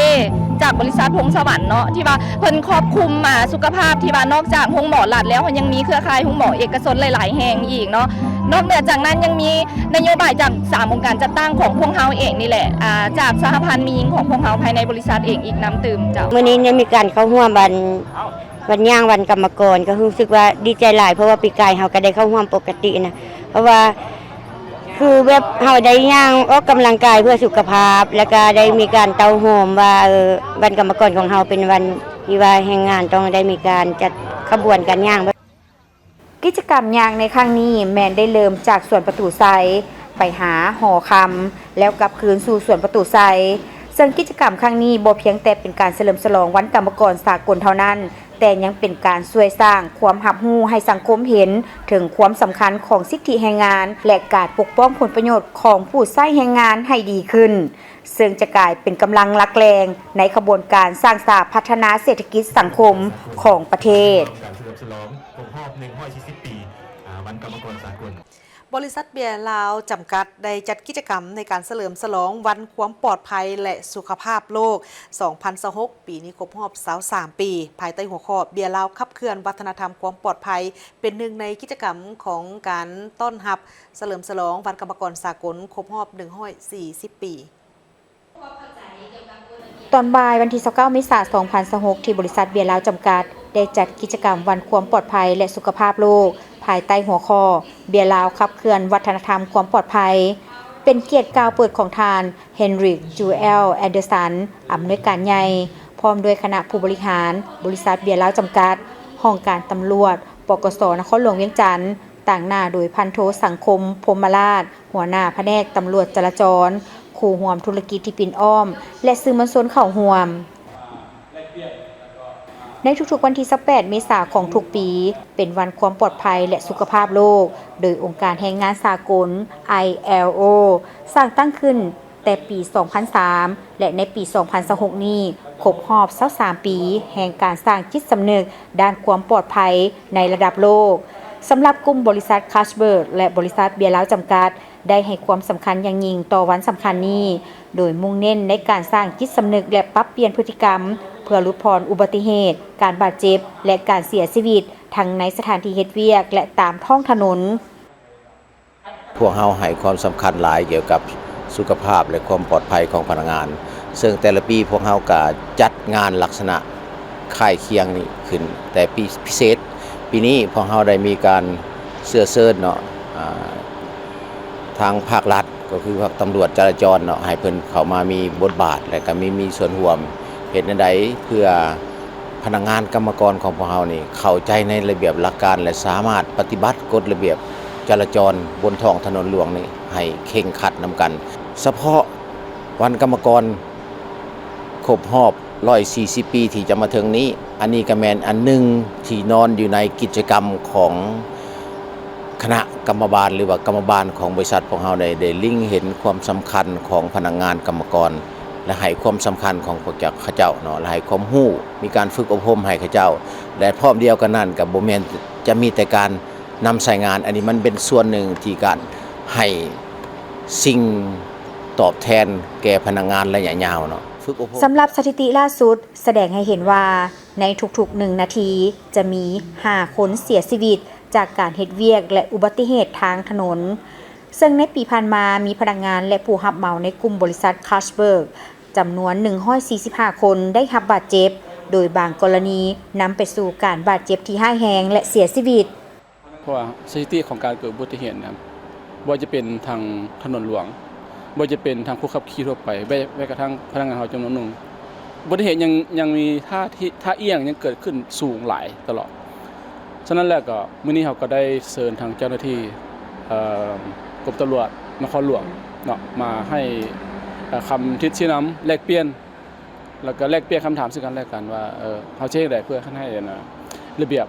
จากบริษัทพงสวรรค์เนาะที่ว่าเพิ่นครอบคลุมมาสุขภาพที่ว่านอกจากโรงหมอรัฐแล้วยังมีเครือข่ายโรงหมอเอกชนหลายๆแห่งอีกเนาะนอกเหนือจากนั้นยังมีนโยบายจาก3องค์การจัดตั้งของพวกเขาเองนี่แหละจากสหพันธ์มีหญิงของพวกเขาภายในบริษัทเองอีกน้ำตื่มเจ้ามื้อนี้ยังมีการเข้าร่วมวันย่างวันกรรมกรก็รู้สึกว่าดีใจหลายเพราะว่าปีกายเฮาก็ได้เข้าร่วมปกตินะเพราะว่าคือแบบเฮาได้ย่างออกกำลังกายเพื่อสุขภาพแล้วก็ได้มีการเตาโฮมว่าวันกรรมกรของเฮาเป็นวันที่ว่าแรงงานต้องได้มีการจัดขบวนการย่างกิจกรรมย่างในครั้งนี้แมนได้เริ่มจากสวนประตูไซไปหาหอคำแล้วกลับคืนสู่สวนประตูไซซึ่งกิจกรรมครั้งนี้บ่เพียงแต่เป็นการเฉลิมฉลองวันกรรมกรสากลเท่านั้น แต่ยังเป็นการช่วยสร้างความรับรู้ให้สังคมเห็นถึงความสำคัญของสิทธิแรงงานและการปกป้องผลประโยชน์ของผู้ใช้แรงงานให้ดีขึ้นซึ่งจะกลายเป็นกำลังหลักแรงในขบวนการสร้างสรรค์พัฒนาเศรษฐกิจสังคมของประเทศการเฉลิมฉลองครบรอบ140 ปีวันกรรมกรสากลบริษัทเบียร์ลาวจำกัดได้จัดกิจกรรมในการเฉลิมฉลองวันความปลอดภัยและสุขภาพโลก 2026 ปีนี้ครบรอบ23 ปี ภายใต้หัวข้อเบียร์ลาวขับเคลื่อนวัฒนธรรมความปลอดภัยเป็นหนึ่งในกิจกรรมของการต้อนรับเฉลิมฉลองวันกรรมกรสากลครบรอบ140 ปีตอนบ่ายวันที่29 เมษายน 2026 ที่บริษัทเบียร์ลาวจำกัดได้จัดกิจกรรมวันความปลอดภัยและสุขภาพโลกภายใต้หัวข้อเบียร์ลาวขับเคลื่อนวัฒนธรรมความปลอดภัยเป็นเกียรติกล่าวเปิดของทานเฮนริกจูเอลแอนเดอร์สันอำนวยการใหญ่พร้อมด้วยคณะผู้บริหารบริษัทเบียร์ลาวจำกัดห้องการตำรวจปกส.นครหลวงเวียงจันทน์ต่างหน้าโดยพันโทสังคมพรหมราชหัวหน้าแผนกตำรวจจราจรครูห่วมธุรกิจที่ปินอ้อมและสื่อมวลชนเข้าร่วมในทุกๆวันที่18 เมษายนของทุกปีเป็นวันความปลอดภัยและสุขภาพโลกโดยองค์การแรงงานสากล ILO สร้างตั้งขึ้นแต่ปี 2003 และในปี 2026 นี้ครบรอบ23 ปีแห่งการสร้างจิตสำนึกด้านความปลอดภัยในระดับโลกสำหรับกลุ่มบริษัทคัชเบิร์กและบริษัทเบียร์ลาวจำกัดได้ให้ความสำคัญอย่างยิ่งต่อวันสำคัญนี้โดยมุ่งเน้นในการสร้างจิตสำนึกและปรับเปลี่ยนพฤติกรรมเพื่อลดพรอุบัติเหตุการบาดเจ็บและการเสียชีวิตทั้งในสถานที่เฮ็ดเวียกและตามท้องถนนพวกเราให้ความสำคัญหลายเกี่ยวกับสุขภาพและความปลอดภัยของพนักงานซึ่งแต่ละปีพวกเราก็จัดงานลักษณะค่ายเคียงนี้ขึ้นแต่ปีพิเศษปีนี้พวกเราได้มีการเสื้อเซิร์เนาะทางภาครัฐก็คือภาคตำรวจจราจรเนาะให้เพิ่นเข้ามามีบทบาทและก็มีส่วนร่วมเฮ็ดใดเพื่อพนักงานกรรมกรของพวกเรานี่เข้าใจในระเบียบหลักการและสามารถปฏิบัติกฎระเบียบจราจรบนท้องถนนหลวงนี่ให้เคร่งครัดนำกันเฉพาะวันกรรมกรครบรอบ140 ปีที่จะมาถึงนี้อันนี้ก็แม่นอันนึงที่นอนอยู่ในกิจกรรมของคณะกรรมบาลหรือว่ากรรมบาลของบริษัทของเราได้ลิงเห็นความสำคัญของพนักงานกรรมกรและให้ความสำคัญของพวกเขาเจ้าเนาะและให้ความรู้มีการฝึกอบรมให้เขาเจ้าและพร้อมเดียวกันนั้นกับบ่แม่นจะมีแต่การนำใส่งานอันนี้มันเป็นส่วนหนึ่งที่การให้สิ่งตอบแทนแก่พนักงานระยะยาวเนาะสำหรับสถิติล่าสุดแสดงให้เห็นว่าในทุกๆ1นาทีจะมี5คนเสียชีวิตจากการเฮ็ดเวียกและอุบัติเหตุทางถนนซึ่งในปีผ่านมามีพนักงานและผู้รับเหมาในกลุ่มบริษัทคัชเบิร์กจำนวน145คนได้รับบาดเจ็บโดยบางกรณีนำไปสู่การบาดเจ็บที่ร้ายแรงและเสียชีวิตเพราะว่าสถิติของการเกิดอุบัติเหตุนะครับบ่ว่าจะเป็นทางถนนหลวงบ่ว่าจะเป็นทางผู้ขับขี่ทั่วไปแม้กระทั่งพนักงานเราจำนวนหนึ่งอุบัติเหตุยังมีท่าเอี้ยงยังเกิดขึ้นสูงหลายตลอดฉะนั้นแล้วก็มื้อนี้เราก็ได้เชิญทางเจ้าหน้าที่กรมตำรวจนครหลวงเนาะมาให้คำชี้นำแลกเปลี่ยนแล้วก็แลกเปลี่ยนคำถามซึ่งกันและกันว่าเฮาเช็คได้เพื่อให้ระเบียบ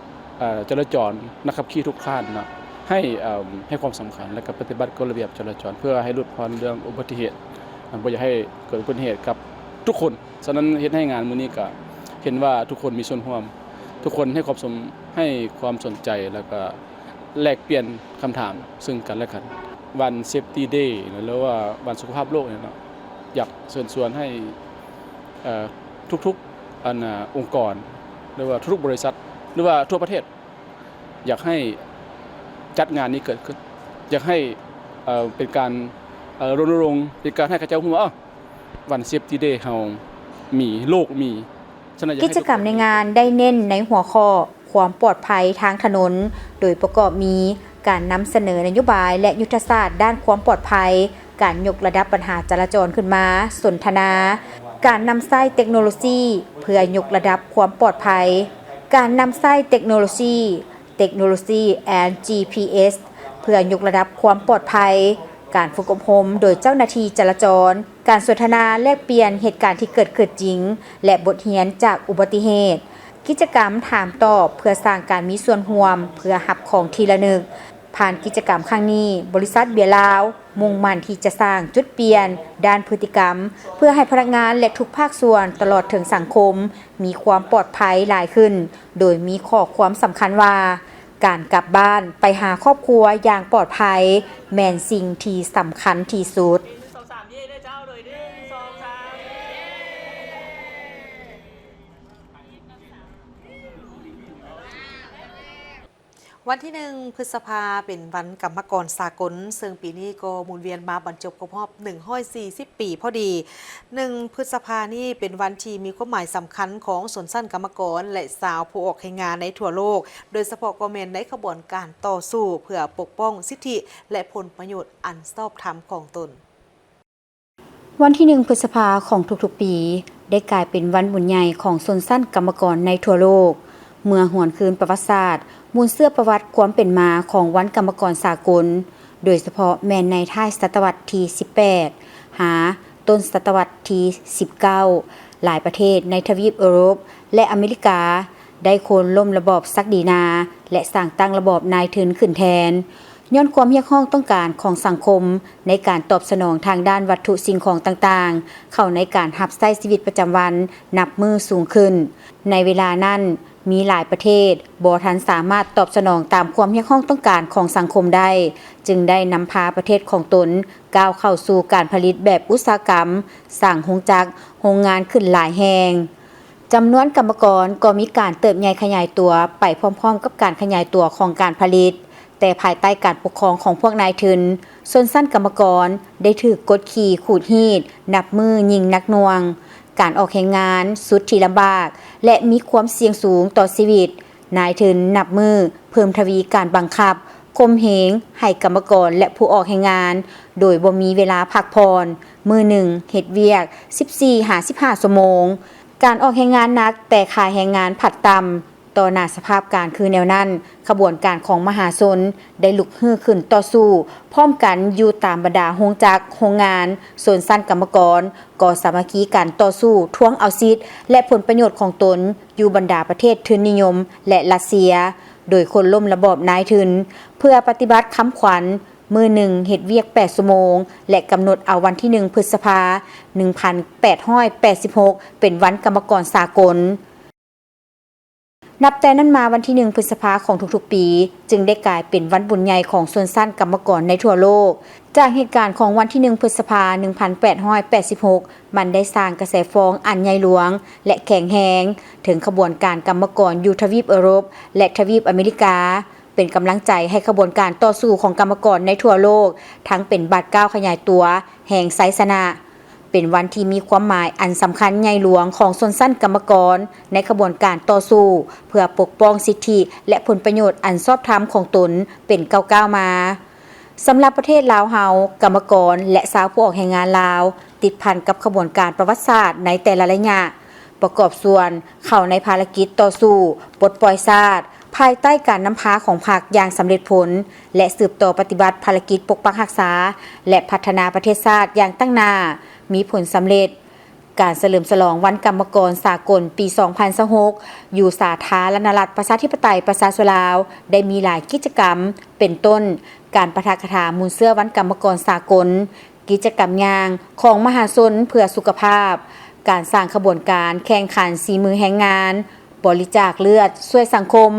จราจรนักขับขี่ทุกท่านเนาะให้ความสำคัญและก็ปฏิบัติกฎระเบียบจราจรเพื่อให้ลดพรเรื่องอุบัติเหตุบ่อยากให้เกิดอุบัติเหตุกับทุกคนฉะนั้นเฮ็ดให้งานมื้อนี้ก็เห็นว่าทุกคนมีส่วนร่วมทุกคนให้ความสนใจแล้วก็แลกเปลี่ยนคำถามซึ่งกันและกันวัน Safety Day หรือว่าวันสุขภาพโลกเนี่ยเนาะอยากเชิญชวนให้ทุกๆองค์กรหรือว่าทุกบริษัทหรือว่าทั่วประเทศอยากให้จัดงานนี้เกิดขึ้นอยากให้เป็นการรณรงค์เป็นการให้เขาเจ้ารู้ว่าวัน Safety Day เฮามีโลกมีกิจกรรมในงานได้เน้นในหัวข้อความปลอดภัยทางถนนโดยประกอบมีการนำเสนอนโยบายและยุทธศาสตร์ด้านความปลอดภัยการยกระดับปัญหาจราจรขึ้นมาสนทนาการนำใช้เทคโนโลยีเพื่อยกระดับความปลอดภัยการนำใช้เทคโนโลยี and GPS เพื่อยกระดับความปลอดภัยการฝึกอบรมโดยเจ้าหน้าที่จราจรการสนทนาแลกเปลี่ยนเหตุการณ์ที่เกิดขึ้นจริงและบทเรียนจากอุบัติเหตุ กิจกรรมถามตอบเพื่อสร้างการมีส่วนร่วมเพื่อหับของทีละนึกผ่านกิจกรรมครั้งนี้บริษัทเบียร์ลาวมุ่งมั่นที่จะสร้างจุดเปลี่ยนด้านพฤติกรรมเพื่อให้พนักงานและทุกภาคส่วนตลอดถึงสังคมมีความปลอดภัยหลายขึ้นโดยมีข้อความสำคัญว่าการกลับบ้านไปหาครอบครัวอย่างปลอดภัยแม่นสิ่งที่สำคัญที่สุด วันที่1 พฤษภาเป็นวันกรรมกรสากลซึ่งปีนี้ก็หมุนเวียนมาบรรจบครบรอบ140 ปีพอดี1 พฤษภานี่เป็นวันที่มีความหมายสำคัญของชนชั้นกรรมกรและสาวผู้ออกแรงงานในทั่วโลกโดยเฉพาะก็แม่นในขบวนการต่อสู้เพื่อปกป้องสิทธิและผลประโยชน์อันชอบธรรมของตนวันที่1 พฤษภาของทุกๆปีได้กลายเป็นวันบุญใหญ่ของชนชั้นกรรมกรในทั่วโลกเมื่อหวนคืนประวัติศาสตร์มูลเสื้อประวัติความเป็นมาของวันกรรมกรสากลโดยเฉพาะแม้นในท้ายศตวรรษที่ 18 หาต้นศตวรรษที่ 19 หลายประเทศในทวีปยุโรปและอเมริกาได้โค่นล้มระบอบศักดินาและสร้างตั้งระบอบนายทุนขึ้นแทนย้อนความเรียกร้องต้องการของสังคมในการตอบสนองทางด้านวัตถุสิ่งของต่างๆเข้าในการรับใช้ชีวิตประจำวันนับมือสูงขึ้นในเวลานั้นมีหลายประเทศบ่ทันสามารถตอบสนองตามความเรียกร้องต้องการของสังคมได้จึงได้นำพาประเทศของตนก้าวเข้าสู่การผลิตแบบอุตสาหกรรมสร้างโรงจักรโรงงานขึ้นหลายแห่งจำนวนกรรมกรก็มีการเติบใหญ่ขยายตัวไปพร้อมๆกับการขยายตัวของการผลิตแต่ภายใต้การปกครองของพวกนายทุนชนชั้นกรรมกรได้ถูกกดขี่ขูดรีดนับมือยิงนักหน่วงการออกแรงงานสุดที่ลำบากและมีความเสี่ยงสูงต่อชีวิตนายทุนนับมือเพิ่มทวีการบังคับข่มเหงให้กรรมกรและผู้ออกแรงงานโดยบ่มีเวลาพักผ่อนมือหนึ่งเฮ็ดเวียก 14-15 ชั่วโมงการออกแรงงานหนักแต่ค่าแรงงานผัดต่ำต่อหน้าสภาพการคือแนวนั้นขบวนการของมหาชนได้ลุกฮือขึ้นต่อสู้พร้อมกันอยู่ตามบรรดาโรงจักรโรงงานส่วนสั้นกรรมกรก่อสามัคคีกันต่อสู้ท้วงเอาสิทธิ์และผลประโยชน์ของตนอยู่บรรดาประเทศทุนนิยมและรัสเซียโดยคนล้มระบอบนายทุนเพื่อปฏิบัติคำขวัญมือหนึ่งเฮ็ดเวียก8ชั่วโมงและกำหนดเอาวันที่1 พฤษภาคม 1886 เป็นวันกรรมกรสากลนับแต่นั้นมาวันที่1 พฤษภาคมของทุกๆปีจึงได้กลายเป็นวันบุญใหญ่ของชนชั้นกรรมกรในทั่วโลกจากเหตุการณ์ของวันที่1 พฤษภาคม 1886 มันได้สร้างกระแสฟ้องอันใหญ่หลวงและแข็งแรงถึงขบวนการกรรมกรอยู่ทวีปยุโรปและทวีปอเมริกาเป็นกำลังใจให้ขบวนการต่อสู้ของกรรมกรในทั่วโลกทั้งเป็นบาดก้าวขยายตัวแห่งไสชนะเป็นวันที่มีความหมายอันสำคัญใหญ่หลวงของชนชั้นกรรมกรในขบวนการต่อสู้เพื่อปกป้องสิทธิและผลประโยชน์อันชอบธรรมของตนเป็นก้าวมาสำหรับประเทศลาวเฮากรรมกรและสาวผู้ออกแรงงานลาวติดพันกับขบวนการประวัติศาสตร์ในแต่ละระยะประกอบส่วนเข้าในภารกิจต่อสู้ปลดปล่อยชาติภายใต้การนำพาของพรรคอย่างสำเร็จผลและสืบต่อปฏิบัติภารกิจปกปักรักษาและพัฒนาประเทศชาติอย่างตั้งหน้ามีผลสำเร็จการเฉลิมฉลองวันกรรมกรสากลปี 2026 อยู่สาธารณรัฐประชาธิปไตยประชาชนลาวได้มีหลายกิจกรรมเป็นต้นการปาฐกถามูลเสื้อวันกรรมกรสากลกิจกรรมย่างของมหาชนเพื่อสุขภาพการสร้างขบวนการแข่งขันสีมือแห่งงานบริจาคเลือดช่วยสังคม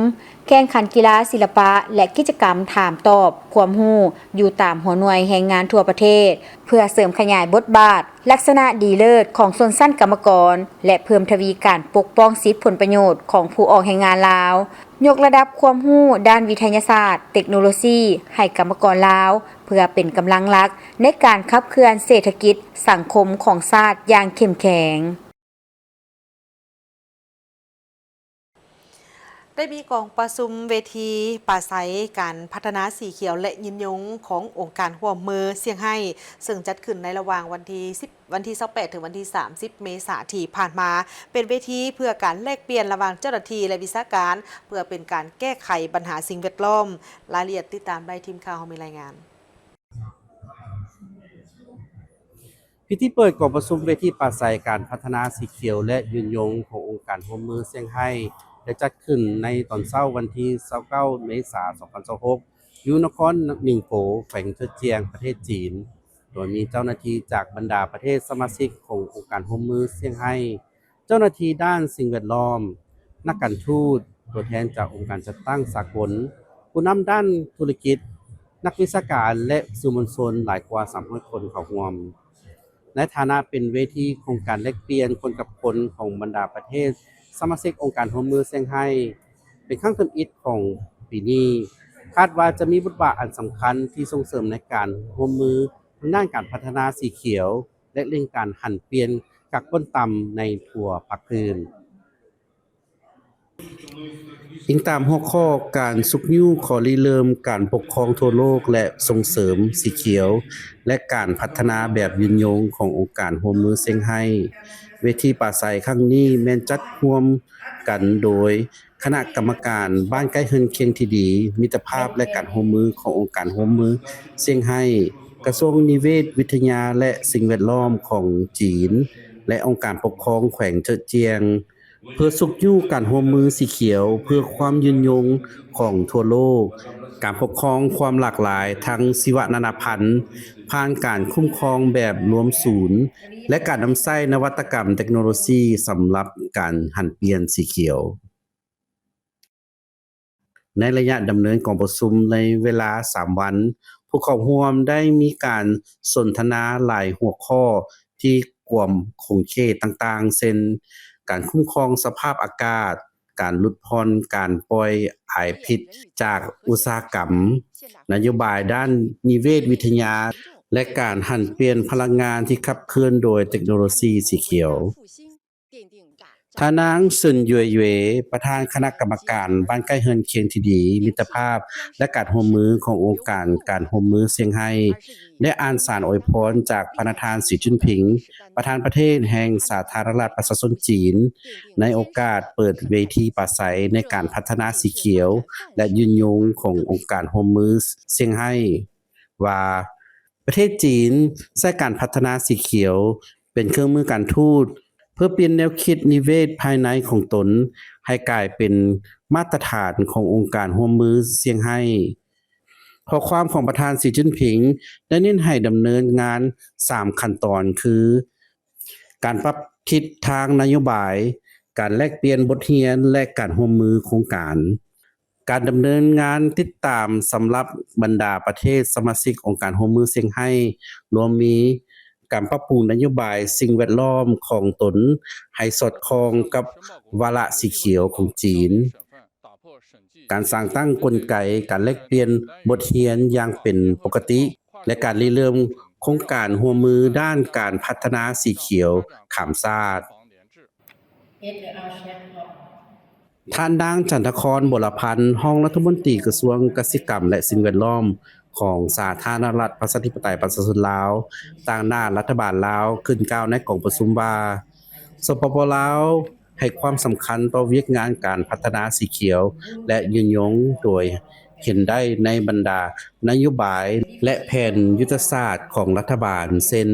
แข่งขันกีฬาศิลปะและกิจกรรมถามตอบความรู้อยู่ตามหัวหน่วยแห่งงานทั่วประเทศเพื่อเสริมขยายบทบาทลักษณะดีเลิศของชนชั้นกรรมกรและเพิ่มทวีการปกป้องสิทธิผลประโยชน์ของผู้ออกแรงงานลาวยกระดับความรู้ด้านวิทยาศาสตร์เทคโนโลยีให้กรรมกรลาวเพื่อเป็นกำลังหลักในการขับเคลื่อนเศรษฐกิจสังคมของชาติอย่างเข้มแข็งได้มีกองประชุมเวทีปราศัยการพัฒนาสีเขียวและยินยงขององค์การร่วมมือเซี่ยงไฮ้ซึ่งจัดขึ้นในระหว่างวันที่28 ถึงวันที่ 30 เมษายนที่ผ่านมาเป็นเวทีเพื่อการแลกเปลี่ยนระหว่างเจ้าหน้าที่และวิชาการเพื่อเป็นการแก้ไขปัญหาสิ่งแวดล้อมรายละเอียดติดตามได้ทีมข่าวมีรายงานพิธีเปิดกองประชุมเวทีปราศัยการพัฒนาสีเขียวและยืนยงขององค์การร่วมมือเซี่ยงไฮ้ ได้จัดขึ้นในตอนเช้าวันที่29เมษายน2026อยู่นครนิงโปแขวงเทิดเจียงประเทศจีนโดยมีเจ้าหน้าที่จากบรรดาประเทศสมาชิกขององค์การร่วมมือเซี่ยงไฮ้เจ้าหน้าที่ด้านสิ่งแวดล้อมนักการทูตตัวแทนจากองค์การจัดตั้งสากลผู้นำด้านธุรกิจนักวิชาการและสื่อมวลชนหลายกว่า300คนเข้าร่วมในฐานะเป็นเวทีโครงการแลกเปลี่ยนคนกับคนของบรรดาประเทศสมาชิกองค์การร่วมมือเซี่ยงไฮ้เป็นครั้งทำอิฐของปีนี้คาดว่าจะมีบทบาทอันสำคัญที่ส่งเสริมในการร่วมมือทางด้านการพัฒนาสีเขียวและเร่งการหันเปลี่ยนกักก้นต่ำในทั่วภาคพื้นอิงตามหัวข้อการสุกยิ้วขอริเริ่มการปกครองทั่วโลกและส่งเสริมสีเขียวและการพัฒนาแบบยืนยงขององค์การร่วมมือเซี่ยงไฮ้เวทีปราศรัยครั้งนี้แม่นจัดร่วมกันโดยคณะกรรมการบ้านใกล้เฮือนเคียงที่ดีมิตรภาพและการร่วมมือขององค์การร่วมมือเซี่ยงไฮ้กระทรวงนิเวศวิทยาและสิ่งแวดล้อมของจีนและองค์การปกครองแขวงเจิดเจียงเพื่อสุกอยู่การร่วมมือสีเขียวเพื่อความยืนยงของทั่วโลกการปกครองความหลากหลายทั้งชีวนานาพันธุ์ผ่านการคุ้มครองแบบรวมศูนย์และการนำใช้นวัตกรรมเทคโนโลยีสำหรับการหันเปลี่ยนสีเขียวในระยะดำเนินของประชุมในเวลา3วันผู้เข้าร่วมได้มีการสนทนาหลายหัวข้อที่กลุ่มคงเขตต่างๆเช่นการคุ้มครองสภาพอากาศการลดผ่อนการปล่อยอายพิษจากอุตสาหกรรมนโยบายด้านนิเวศวิทยาและการหันเปลี่ยนพลังงานที่ขับเคลื่อนโดยเทคโนโลยีสีเขียวท่านางซึนยวยเวยประธานคณะกรรมการบ้านใกล้เฮือนเคียงที่ดีมิตรภาพและการร่วมมือขององค์การการร่วมมือเซี่ยงไฮ้ได้อ่านสารอวยพรจากประธานสีจิ้นผิงประธานประเทศแห่งสาธารณรัฐประชาชนจีนในโอกาสเปิดเวทีปราศรัยในการพัฒนาสีเขียวและยืนยงขององค์การร่วมมือเซี่ยงไฮ้ว่าประเทศจีนใช้การพัฒนาสีเขียวเป็นเครื่องมือการทูตเพื่อเปลี่ยนแนวคิดนิเวศภายในของตนให้กลายเป็นมาตรฐานขององค์การร่วมมือเซี่ยงไฮ้ข้อความของประธานสีจิ้นผิงได้เน้นให้ดำเนินงาน3ขั้นตอนคือการปรับทิศทางนโยบายการแลกเปลี่ยนบทเรียนและการร่วมมือโครงการดำเนินงานติดตามสำหรับบรรดาประเทศสมาชิกองค์การร่วมมือเซี่ยงไฮ้รวมมีการปรับปรุงนโยบายสิ่งแวดล้อมของตนให้สอดคล้องกับวาระสีเขียวของจีนการสร้างตั้งกลไกการแลกเปลี่ยนบทเรียนอย่างเป็นปกติและการริเริ่มโครงการร่วมมือด้านการพัฒนาสีเขียวข้ามชาติท่านนางจันทครบรพันธ์รองรัฐมนตรีกระทรวงเกษตรกรรมและสิ่งแวดล้อมของสาธารณรัฐประชาธิปไตยประชาชนลาวต่างหน้ารัฐบาลลาวขึ้นกล่าวในกองประชุมว่าสปป.ลาวให้ความสำคัญต่อเวียกงานการพัฒนาสีเขียวและยืนยงโดยเห็นได้ในบรรดานโยบายและแผนยุทธศาสตร์ของรัฐบาลเช่น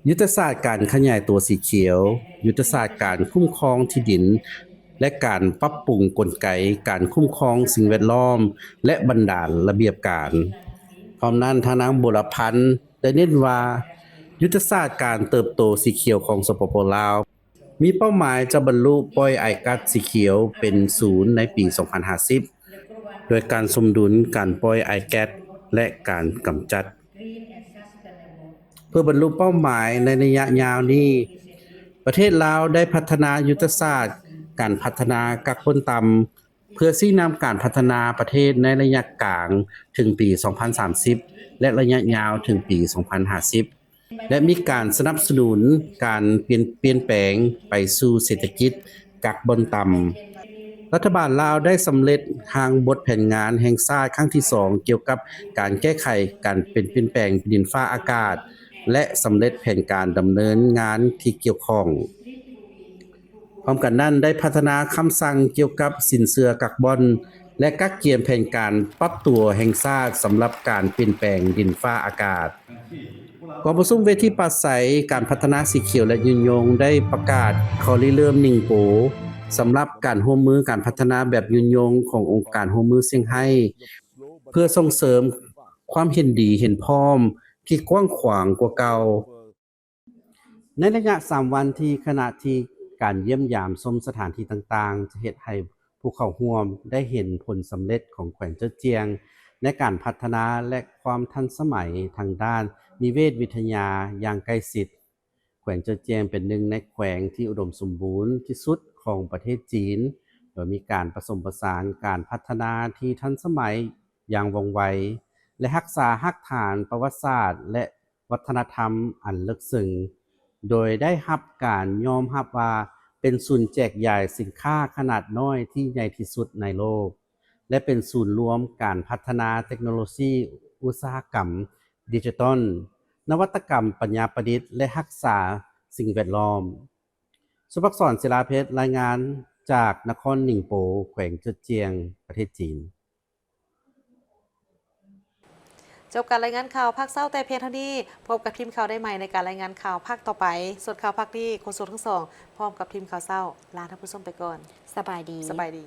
ยุทธศาสตร์การขยายตัวสีเขียวยุทธศาสตร์การคุ้มครองที่ดินและการปรับปรุงกลไกการคุ้มครองสิ่งแวดล้อมและบรรดาระเบียบการพร้อมนั้นทางนางบุรพันธ์ได้เน้นว่ายุทธศาสตร์การเติบโตสีเขียวของสปป.ลาวมีเป้าหมายจะบรรลุปล่อยไอก๊าซสีเขียวเป็นศูนย์ในปี 2050 โดยการสมดุลการปล่อยไอแก๊สและการกำจัดเพื่อบรรลุเป้าหมายในระยะยาวนี้ประเทศลาวได้พัฒนายุทธศาสตร์การพัฒนากักก้นต่ำเพื่อชี้นำการพัฒนาประเทศในระยะกลางถึงปี 2030 และระยะยาวถึงปี 2050 และมีการสนับสนุนการเปลี่ยนแปลงไปสู่เศรษฐกิจกักบนต่ำรัฐบาลลาวได้สำเร็จทางบทแผนงานแห่งชาติครั้งที่ 2 เกี่ยวกับการแก้ไขการเปลี่ยนแปลงดินฟ้าอากาศและสำเร็จแผนการดำเนินงานที่เกี่ยวข้องพร้อมกันนั้นได้พัฒนาคำสั่งเกี่ยวกับสินเชื่อกักบอนและกักเกียมแผนการปรับตัวแห่งชาติสำหรับการเปลี่ยนแปลงดินฟ้าอากาศกองประชุมเวทีปราศรัยการพัฒนาสีเขียวและยืนยงได้ประกาศขอริเริ่มนิ่งโป สำหรับการร่วมมือการพัฒนาแบบยืนยงขององค์การร่วมมือเซี่ยงไฮ้เพื่อส่งเสริมความเห็นดีเห็นพร้อมที่กว้างขวางกว่าเก่าในระยะ3วันที่ขณะที่การเยี่ยมยามชมสถานที่ต่างๆจะเฮ็ดให้ผู้เข้าร่วมได้เห็นผลสำเร็จของแขวงเจ้าเจียงในการพัฒนาและความทันสมัยทางด้านนิเวศวิทยาอย่างใกล้ชิดแขวงเจ้าเจียงเป็นหนึ่งในแขวงที่อุดมสมบูรณ์ที่สุดของประเทศจีนโดยมีการผสมผสานการพัฒนาที่ทันสมัยอย่างว่องไวและรักษารากฐานประวัติศาสตร์และวัฒนธรรมอันลึกซึ้งโดยได้รับการยอมรับว่าเป็นศูนย์แจกจ่ายสินค้าขนาดน้อยที่ใหญ่ที่สุดในโลกและเป็นศูนย์รวมการพัฒนาเทคโนโลยีอุตสาหกรรมดิจิทัลนวัตกรรมปัญญาประดิษฐ์และรักษาสิ่งแวดล้อมสุภักษรศิลาเพชรรายงานจากนครหนิงโปแขวงเจ้าเจียงประเทศจีนจบการรายงานข่าวภาคเศร้าแต่เพียงเท่านี้พบกับทีมข่าวได้ใหม่ในการรายงานข่าวภาคต่อไปส่วนข่าวภาคนี้โฆษกทั้งสองพร้อมกับทีมข่าวเศร้าลาท่านผู้ชมไปก่อน สบายดี สบายดี